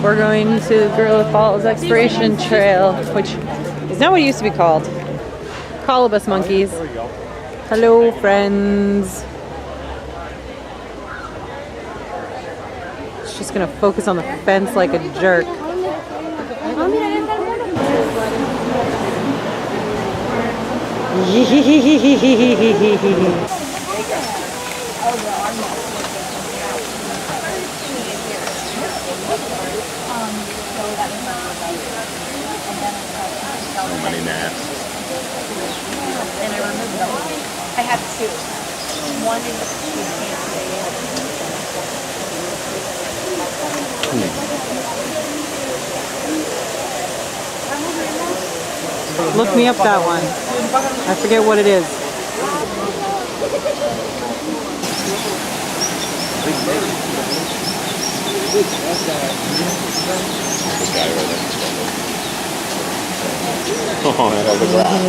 We're going to Gorilla Falls Exploration Trail, which is not what it used to be called. Colobus monkeys. Hello, friends. It's just gonna focus on the fence like a jerk. Many naps. And I remember that I had two. One in the Look me up that one. I forget what it is. This guy right there. Oh, that has a grass.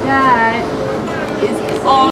That is all.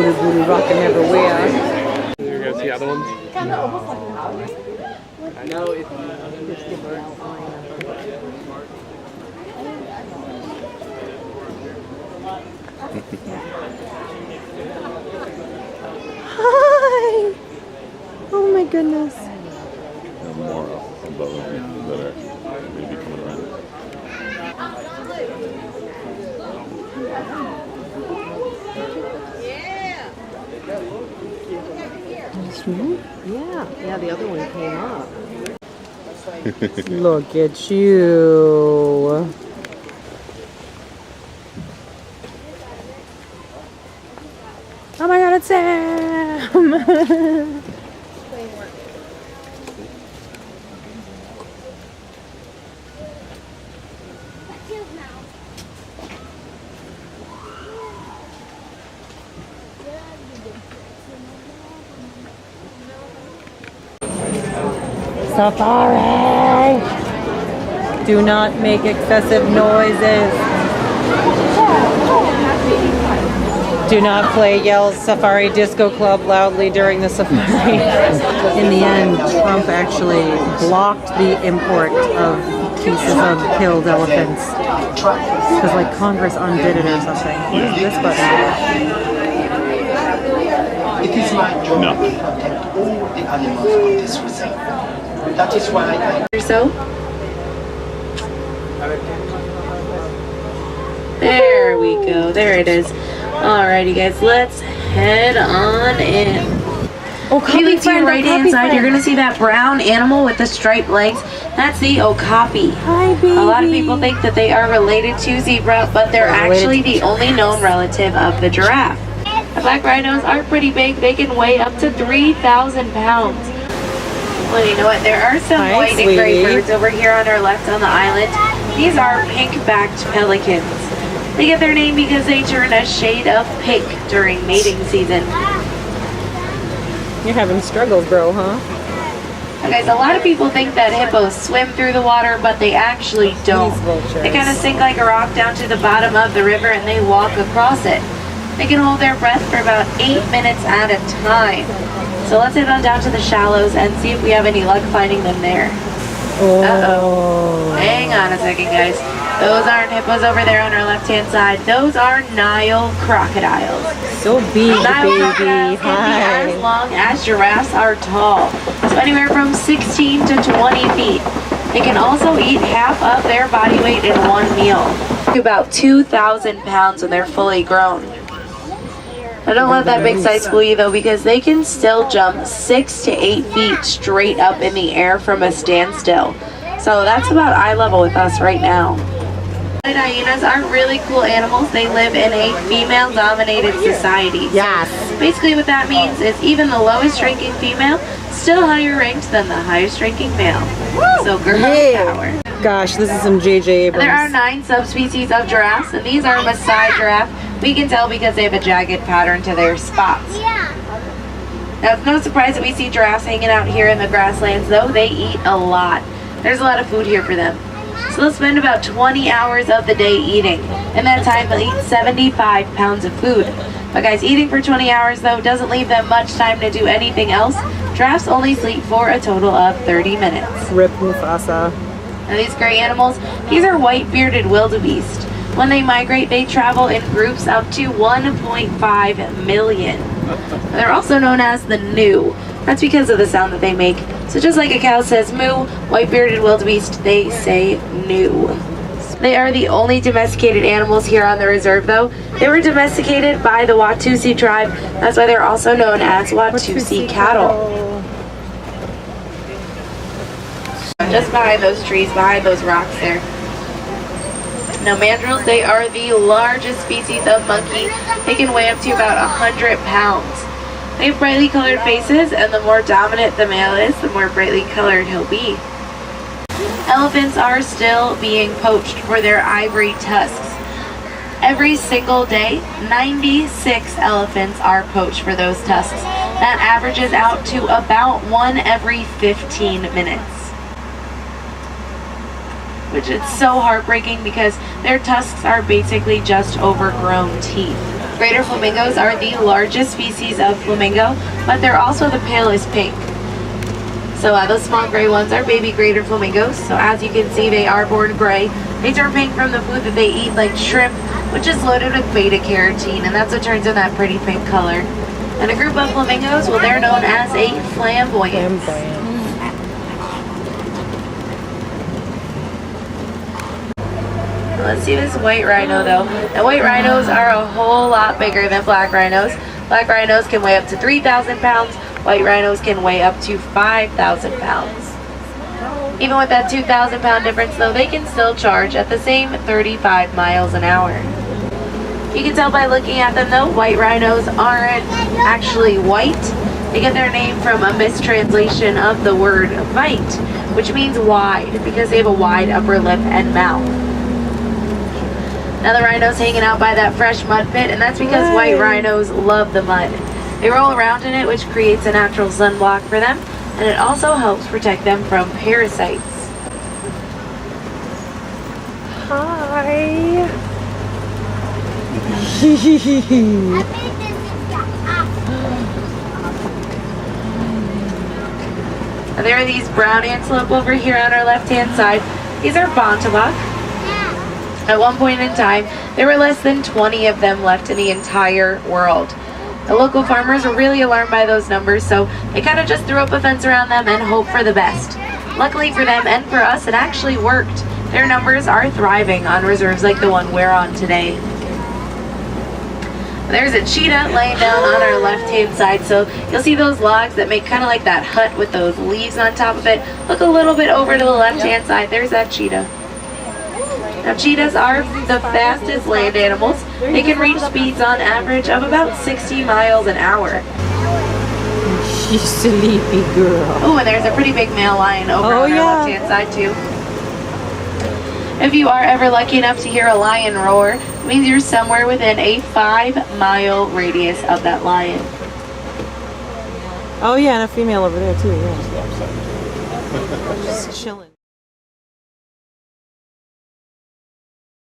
Booty, rocking everywhere. You guys see the other ones? I know it's Hi! Oh my goodness. There are more above them that are maybe coming around. yeah, the other one came up. Look at you. Oh my god, it's Sam! Safari! Do not make excessive noises. Do not play Yell's Safari Disco Club loudly during the safari. In the end, Trump actually blocked the import of pieces of killed elephants. Because like Congress undid it or something. What is this button? It is my job to protect all the animals of this reserve. That is why I... So? There we go. There it is. Alrighty, guys. Let's head on in. Okay, let's see right inside. You're gonna see that brown animal with the striped legs. That's the okapi. Hi, baby. A lot of people think that they are related to zebra, but they're actually the only known relative of the giraffe. The black rhinos are pretty big. They can weigh up to 3,000 pounds. Well, you know what? There are some white and gray birds over here on our left on the island. These are pink-backed pelicans. They get their name because they turn a shade of pink during mating season. You're having struggles, bro, huh? Okay, guys, a lot of people think that hippos swim through the water, but they actually don't. They kind of sink like a rock down to the bottom of the river and they walk across it. They can hold their breath for about 8 minutes at a time. So let's head on down to the shallows and see if we have any luck finding them there. Uh-oh. Hang on a second, guys. Those aren't hippos over there on our left-hand side. Those are Nile crocodiles. So big, Nile baby. crocodiles can be as long as giraffes are tall. So anywhere from 16 to 20 feet. They can also eat half of their body weight in one meal. About 2,000 pounds when they're fully grown. Now don't let that big size fool you though, because they can still jump 6 to 8 feet straight up in the air from a standstill. So that's about eye level with us right now. Hyenas are really cool animals. They live in a female-dominated society. Yes. Basically what that means is even the lowest ranking female still higher ranked than the highest ranking male. So girl power. Gosh, this is some J.J. Abrams. There are 9 subspecies of giraffes, and these are Maasai giraffe. We can tell because they have a jagged pattern to their spots. Now it's no surprise that we see giraffes hanging out here in the grasslands, though they eat a lot. There's a lot of food here for them. So they'll spend about 20 hours of the day eating. In that time, they'll eat 75 pounds of food. But guys, eating for 20 hours, though, doesn't leave them much time to do anything else. Giraffes only sleep for a total of 30 minutes. Rip Mufasa. Now these gray animals, these are white-bearded wildebeest. When they migrate, they travel in groups up to 1.5 million. They're also known as the gnu. That's because of the sound that they make. So just like a cow says moo, white-bearded wildebeest, they say gnu. They are the only domesticated animals here on the reserve, though. They were domesticated by the Watusi tribe. That's why they're also known as Watusi cattle. Just behind those trees, behind those rocks there. Now mandrills, they are the largest species of monkey. They can weigh up to about 100 pounds. They have brightly colored faces, and the more dominant the male is, the more brightly colored he'll be. Elephants are still being poached for their ivory tusks. Every single day, 96 elephants are poached for those tusks. That averages out to about 1 every 15 minutes. Which is so heartbreaking because their tusks are basically just overgrown teeth. Greater flamingos are the largest species of flamingo, but they're also the palest pink. So those small gray ones are baby greater flamingos. So as you can see, they are born gray. They turn pink from the food that they eat, like shrimp, which is loaded with beta carotene, and that's what turns in that pretty pink color. And a group of flamingos, well, they're known as a flamboyant. Let's see this white rhino though. Now white rhinos are a whole lot bigger than black rhinos. Black rhinos can weigh up to 3,000 pounds. White rhinos can weigh up to 5,000 pounds. Even with that 2,000 pound difference though, they can still charge at the same 35 miles an hour. You can tell by looking at them though, white rhinos aren't actually white. They get their name from a mistranslation of the word vite, which means wide, because they have a wide upper lip and mouth. Now the rhino's hanging out by that fresh mud pit, and that's because white rhinos love the mud. They roll around in it, which creates a natural sunblock for them, and it also helps protect them from parasites. Hi. Now there are these brown antelope over here on our left-hand side. These are bontebok. At one point in time, there were less than 20 of them left in the entire world. The local farmers were really alarmed by those numbers, so they kind of just threw up a fence around them and hoped for the best. Luckily for them and for us, it actually worked. Their numbers are thriving on reserves like the one we're on today. There's a cheetah laying down on our left-hand side, so you'll see those logs that make kind of like that hut with those leaves on top of it. Look a little bit over to the left-hand side. There's that cheetah. Now cheetahs are the fastest land animals. They can reach speeds on average of about 60 miles an hour. You sleepy girl. Oh, and there's a pretty big male lion over on our left-hand side too. If you are ever lucky enough to hear a lion roar, it means you're somewhere within a 5-mile radius of that lion. Oh yeah, and a female over there too, yeah. Just chilling.